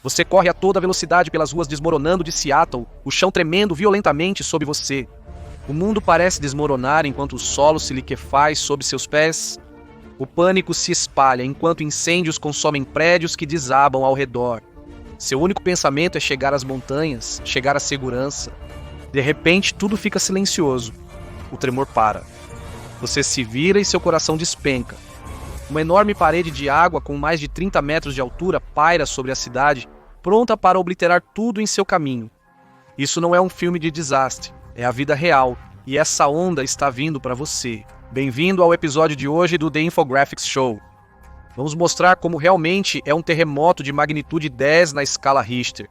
Você corre a toda velocidade pelas ruas desmoronando de Seattle, o chão tremendo violentamente sob você. O mundo parece desmoronar enquanto o solo se liquefaz sob seus pés. O pânico se espalha enquanto incêndios consomem prédios que desabam ao redor. Seu único pensamento é chegar às montanhas, chegar à segurança. De repente, tudo fica silencioso. O tremor para. Você se vira e seu coração despenca. Uma enorme parede de água com mais de 30 metros de altura paira sobre a cidade, pronta para obliterar tudo em seu caminho. Isso não é um filme de desastre, é a vida real, e essa onda está vindo para você. Bem-vindo ao episódio de hoje do The Infographics Show. Vamos mostrar como realmente é um terremoto de magnitude 10 na escala Richter.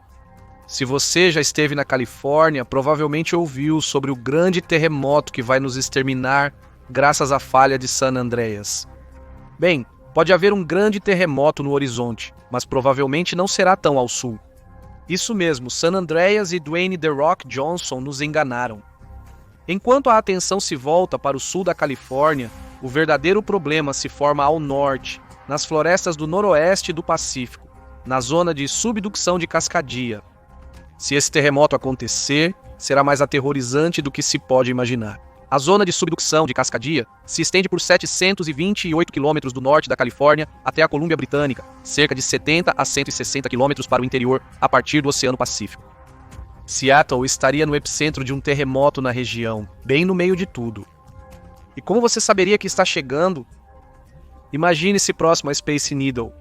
Se você já esteve na Califórnia, provavelmente ouviu sobre o grande terremoto que vai nos exterminar graças à falha de San Andreas. Bem, pode haver um grande terremoto no horizonte, mas provavelmente não será tão ao sul. Isso mesmo, San Andreas e Dwayne "The Rock" Johnson nos enganaram. Enquanto a atenção se volta para o sul da Califórnia, o verdadeiro problema se forma ao norte, nas florestas do noroeste do Pacífico, na zona de subducção de Cascadia. Se esse terremoto acontecer, será mais aterrorizante do que se pode imaginar. A zona de subducção de Cascadia se estende por 728 quilômetros do norte da Califórnia até a Colômbia Britânica, cerca de 70 a 160 quilômetros para o interior, a partir do Oceano Pacífico. Seattle estaria no epicentro de um terremoto na região, bem no meio de tudo. E como você saberia que está chegando? Imagine-se próximo a Space Needle.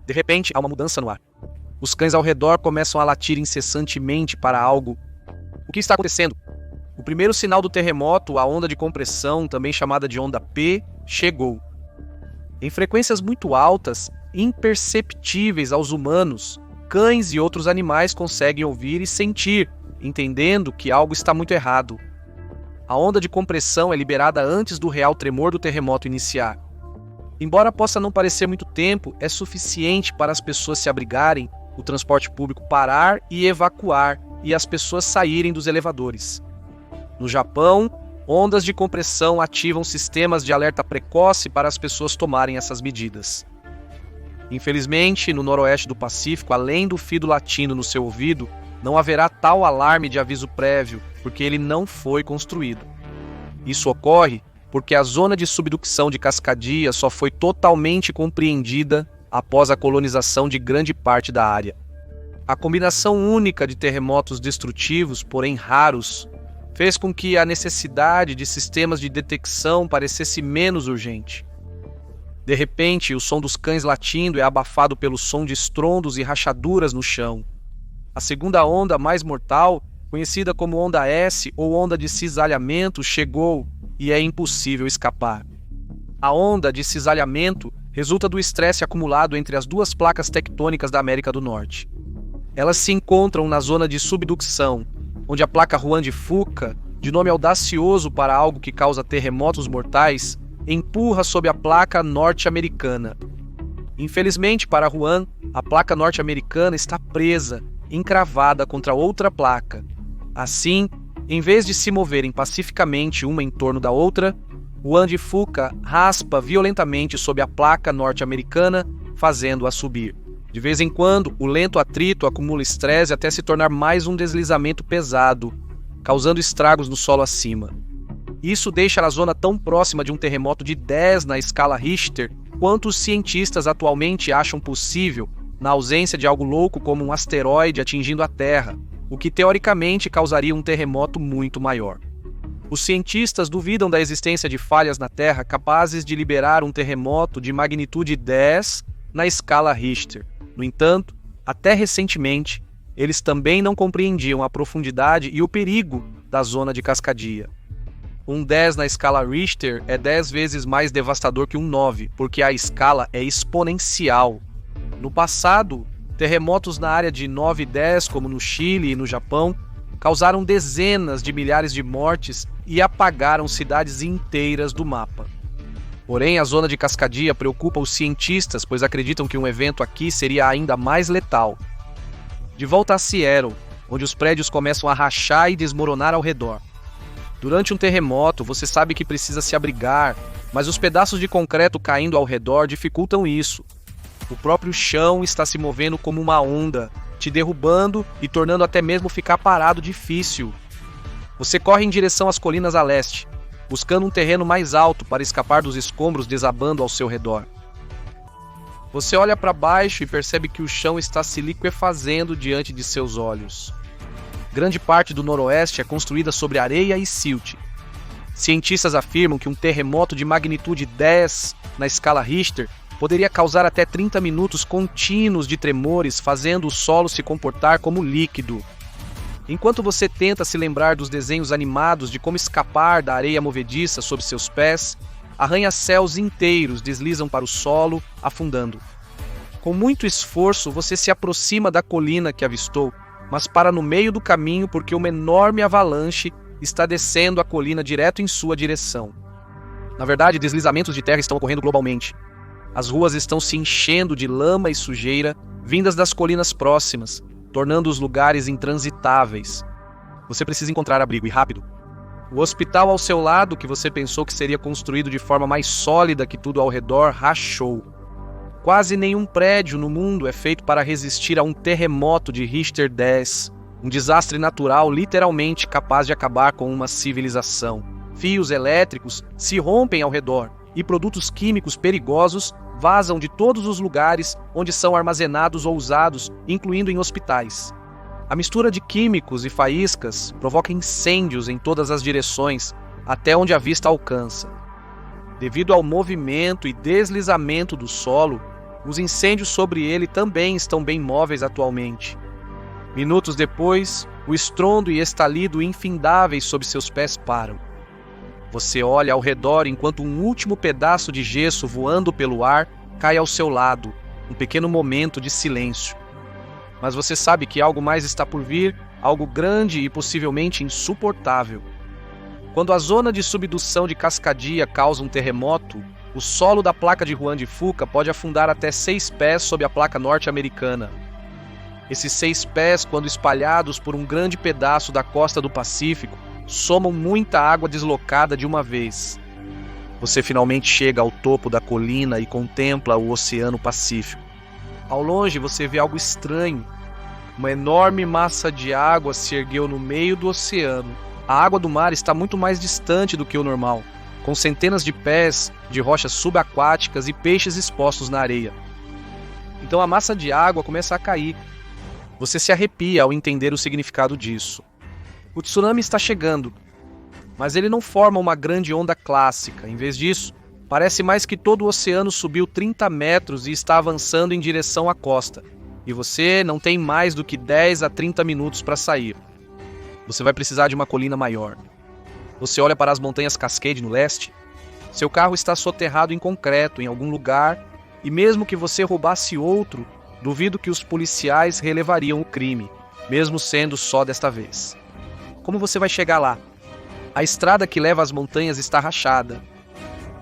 De repente, há uma mudança no ar. Os cães ao redor começam a latir incessantemente para algo. O que está acontecendo? O primeiro sinal do terremoto, a onda de compressão, também chamada de onda P, chegou. Em frequências muito altas, imperceptíveis aos humanos, cães e outros animais conseguem ouvir e sentir, entendendo que algo está muito errado. A onda de compressão é liberada antes do real tremor do terremoto iniciar. Embora possa não parecer muito tempo, é suficiente para as pessoas se abrigarem, o transporte público parar e evacuar e as pessoas saírem dos elevadores. No Japão, ondas de compressão ativam sistemas de alerta precoce para as pessoas tomarem essas medidas. Infelizmente, no noroeste do Pacífico, além do fido latindo no seu ouvido, não haverá tal alarme de aviso prévio, porque ele não foi construído. Isso ocorre porque a zona de subducção de Cascadia só foi totalmente compreendida após a colonização de grande parte da área. A combinação única de terremotos destrutivos, porém raros, fez com que a necessidade de sistemas de detecção parecesse menos urgente. De repente, o som dos cães latindo é abafado pelo som de estrondos e rachaduras no chão. A segunda onda, mais mortal, conhecida como onda S ou onda de cisalhamento, chegou e é impossível escapar. A onda de cisalhamento resulta do estresse acumulado entre as duas placas tectônicas da América do Norte. Elas se encontram na zona de subducção, onde a placa Juan de Fuca, de nome audacioso para algo que causa terremotos mortais, empurra sob a placa norte-americana. Infelizmente para Juan, a placa norte-americana está presa, encravada contra outra placa. Assim, em vez de se moverem pacificamente uma em torno da outra, Juan de Fuca raspa violentamente sob a placa norte-americana, fazendo-a subir. De vez em quando, o lento atrito acumula estresse até se tornar mais um deslizamento pesado, causando estragos no solo acima. Isso deixa a zona tão próxima de um terremoto de 10 na escala Richter quanto os cientistas atualmente acham possível, na ausência de algo louco como um asteroide atingindo a Terra, o que teoricamente causaria um terremoto muito maior. Os cientistas duvidam da existência de falhas na Terra capazes de liberar um terremoto de magnitude 10 na escala Richter. No entanto, até recentemente, eles também não compreendiam a profundidade e o perigo da zona de Cascadia. Um 10 na escala Richter é 10 vezes mais devastador que um 9, porque a escala é exponencial. No passado, terremotos na área de 9 e 10, como no Chile e no Japão, causaram dezenas de milhares de mortes e apagaram cidades inteiras do mapa. Porém, a zona de Cascadia preocupa os cientistas, pois acreditam que um evento aqui seria ainda mais letal. De volta a Seattle, onde os prédios começam a rachar e desmoronar ao redor. Durante um terremoto, você sabe que precisa se abrigar, mas os pedaços de concreto caindo ao redor dificultam isso. O próprio chão está se movendo como uma onda, te derrubando e tornando até mesmo ficar parado difícil. Você corre em direção às colinas a leste, buscando um terreno mais alto para escapar dos escombros desabando ao seu redor. Você olha para baixo e percebe que o chão está se liquefazendo diante de seus olhos. Grande parte do noroeste é construída sobre areia e silt. Cientistas afirmam que um terremoto de magnitude 10 na escala Richter poderia causar até 30 minutos contínuos de tremores, fazendo o solo se comportar como líquido. Enquanto você tenta se lembrar dos desenhos animados de como escapar da areia movediça sob seus pés, arranha-céus inteiros deslizam para o solo, afundando. Com muito esforço, você se aproxima da colina que avistou, mas para no meio do caminho porque uma enorme avalanche está descendo a colina direto em sua direção. Na verdade, deslizamentos de terra estão ocorrendo globalmente. As ruas estão se enchendo de lama e sujeira, vindas das colinas próximas, tornando os lugares intransitáveis. Você precisa encontrar abrigo, e rápido. O hospital ao seu lado, que você pensou que seria construído de forma mais sólida que tudo ao redor, rachou. Quase nenhum prédio no mundo é feito para resistir a um terremoto de Richter 10, um desastre natural literalmente capaz de acabar com uma civilização. Fios elétricos se rompem ao redor e produtos químicos perigosos vazam de todos os lugares onde são armazenados ou usados, incluindo em hospitais. A mistura de químicos e faíscas provoca incêndios em todas as direções, até onde a vista alcança. Devido ao movimento e deslizamento do solo, os incêndios sobre ele também estão bem móveis atualmente. Minutos depois, o estrondo e estalido infindáveis sob seus pés param. Você olha ao redor enquanto um último pedaço de gesso voando pelo ar cai ao seu lado, um pequeno momento de silêncio. Mas você sabe que algo mais está por vir, algo grande e possivelmente insuportável. Quando a zona de subdução de Cascadia causa um terremoto, o solo da placa de Juan de Fuca pode afundar até 6 pés sob a placa norte-americana. Esses 6 pés, quando espalhados por um grande pedaço da costa do Pacífico, somam muita água deslocada de uma vez. Você finalmente chega ao topo da colina e contempla o Oceano Pacífico. Ao longe você vê algo estranho. Uma enorme massa de água se ergueu no meio do oceano. A água do mar está muito mais distante do que o normal, com centenas de pés de rochas subaquáticas e peixes expostos na areia. Então a massa de água começa a cair. Você se arrepia ao entender o significado disso. O tsunami está chegando, mas ele não forma uma grande onda clássica. Em vez disso, parece mais que todo o oceano subiu 30 metros e está avançando em direção à costa. E você não tem mais do que 10 a 30 minutos para sair. Você vai precisar de uma colina maior. Você olha para as montanhas Cascade no leste. Seu carro está soterrado em concreto em algum lugar, e mesmo que você roubasse outro, duvido que os policiais relevariam o crime, mesmo sendo só desta vez. Como você vai chegar lá? A estrada que leva às montanhas está rachada.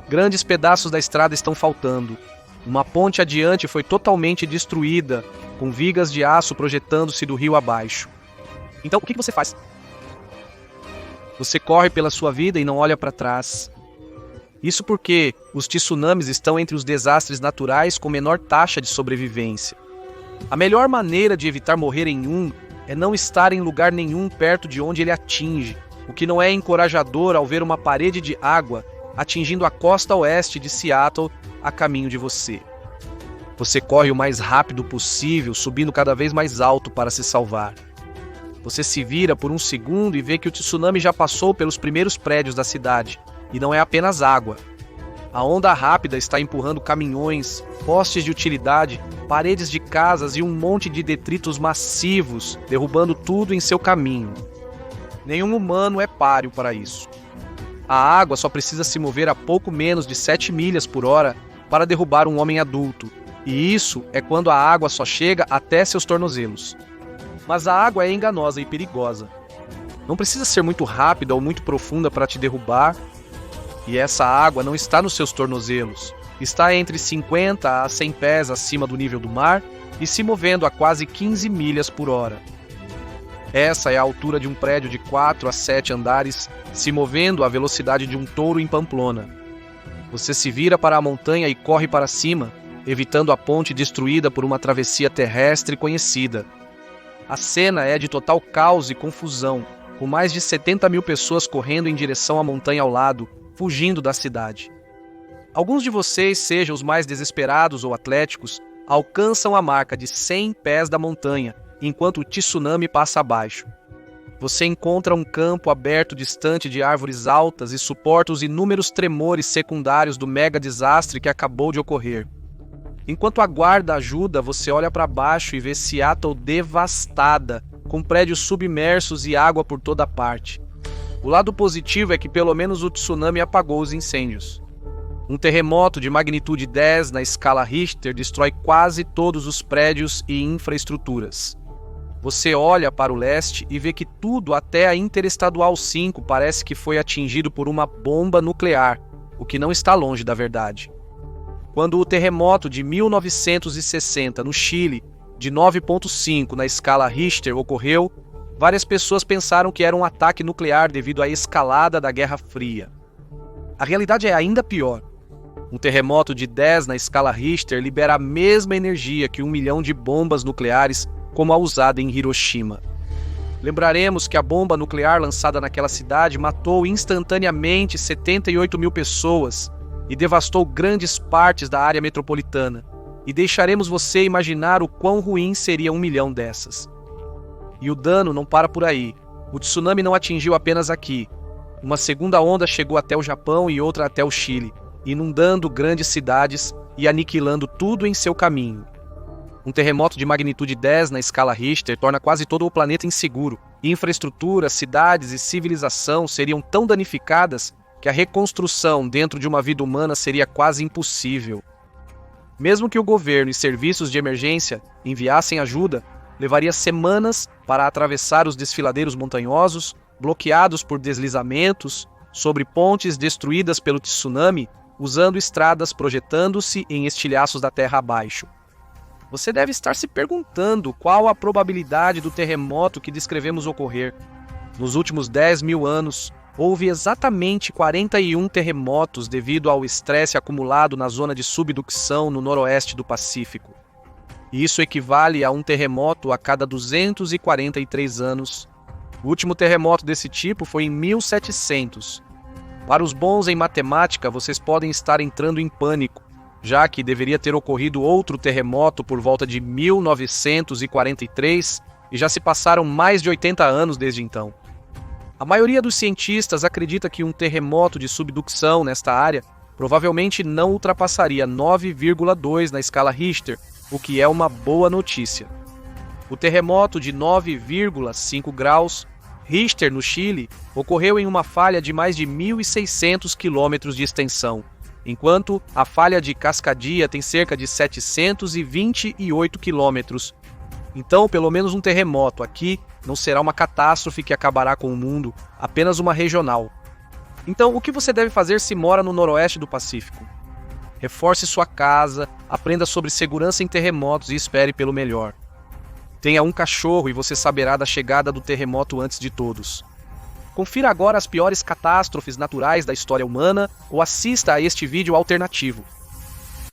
Grandes pedaços da estrada estão faltando. Uma ponte adiante foi totalmente destruída, com vigas de aço projetando-se do rio abaixo. Então, o que você faz? Você corre pela sua vida e não olha para trás. Isso porque os tsunamis estão entre os desastres naturais com menor taxa de sobrevivência. A melhor maneira de evitar morrer em um é não estar em lugar nenhum perto de onde ele atinge, o que não é encorajador ao ver uma parede de água atingindo a costa oeste de Seattle a caminho de você. Você corre o mais rápido possível, subindo cada vez mais alto para se salvar. Você se vira por um segundo e vê que o tsunami já passou pelos primeiros prédios da cidade, e não é apenas água. A onda rápida está empurrando caminhões, postes de utilidade, paredes de casas e um monte de detritos massivos, derrubando tudo em seu caminho. Nenhum humano é páreo para isso. A água só precisa se mover a pouco menos de 7 milhas por hora para derrubar um homem adulto, e isso é quando a água só chega até seus tornozelos. Mas a água é enganosa e perigosa. Não precisa ser muito rápida ou muito profunda para te derrubar, e essa água não está nos seus tornozelos. Está entre 50 a 100 pés acima do nível do mar e se movendo a quase 15 milhas por hora. Essa é a altura de um prédio de 4 a 7 andares, se movendo à velocidade de um touro em Pamplona. Você se vira para a montanha e corre para cima, evitando a ponte destruída por uma travessia terrestre conhecida. A cena é de total caos e confusão, com mais de 70 mil pessoas correndo em direção à montanha ao lado, fugindo da cidade. Alguns de vocês, sejam os mais desesperados ou atléticos, alcançam a marca de 100 pés da montanha, enquanto o tsunami passa abaixo. Você encontra um campo aberto distante de árvores altas e suporta os inúmeros tremores secundários do mega desastre que acabou de ocorrer. Enquanto aguarda ajuda, você olha para baixo e vê Seattle devastada, com prédios submersos e água por toda parte. O lado positivo é que pelo menos o tsunami apagou os incêndios. Um terremoto de magnitude 10 na escala Richter destrói quase todos os prédios e infraestruturas. Você olha para o leste e vê que tudo até a Interestadual 5 parece que foi atingido por uma bomba nuclear, o que não está longe da verdade. Quando o terremoto de 1960 no Chile, de 9,5 na escala Richter, ocorreu, várias pessoas pensaram que era um ataque nuclear devido à escalada da Guerra Fria. A realidade é ainda pior. Um terremoto de 10 na escala Richter libera a mesma energia que 1 milhão de bombas nucleares como a usada em Hiroshima. Lembraremos que a bomba nuclear lançada naquela cidade matou instantaneamente 78 mil pessoas e devastou grandes partes da área metropolitana, e deixaremos você imaginar o quão ruim seria 1 milhão dessas. E o dano não para por aí. O tsunami não atingiu apenas aqui. Uma segunda onda chegou até o Japão e outra até o Chile, inundando grandes cidades e aniquilando tudo em seu caminho. Um terremoto de magnitude 10 na escala Richter torna quase todo o planeta inseguro, e infraestrutura, cidades e civilização seriam tão danificadas que a reconstrução dentro de uma vida humana seria quase impossível. Mesmo que o governo e serviços de emergência enviassem ajuda, levaria semanas para atravessar os desfiladeiros montanhosos, bloqueados por deslizamentos, sobre pontes destruídas pelo tsunami, usando estradas projetando-se em estilhaços da terra abaixo. Você deve estar se perguntando qual a probabilidade do terremoto que descrevemos ocorrer. Nos últimos 10 mil anos, houve exatamente 41 terremotos devido ao estresse acumulado na zona de subducção no noroeste do Pacífico. Isso equivale a um terremoto a cada 243 anos. O último terremoto desse tipo foi em 1700. Para os bons em matemática, vocês podem estar entrando em pânico, já que deveria ter ocorrido outro terremoto por volta de 1943 e já se passaram mais de 80 anos desde então. A maioria dos cientistas acredita que um terremoto de subducção nesta área provavelmente não ultrapassaria 9,2 na escala Richter, o que é uma boa notícia. O terremoto de 9,5 graus Richter no Chile ocorreu em uma falha de mais de 1.600 quilômetros de extensão, enquanto a falha de Cascadia tem cerca de 728 quilômetros. Então, pelo menos um terremoto aqui não será uma catástrofe que acabará com o mundo, apenas uma regional. Então, o que você deve fazer se mora no noroeste do Pacífico? Reforce sua casa, aprenda sobre segurança em terremotos e espere pelo melhor. Tenha um cachorro e você saberá da chegada do terremoto antes de todos. Confira agora as piores catástrofes naturais da história humana ou assista a este vídeo alternativo.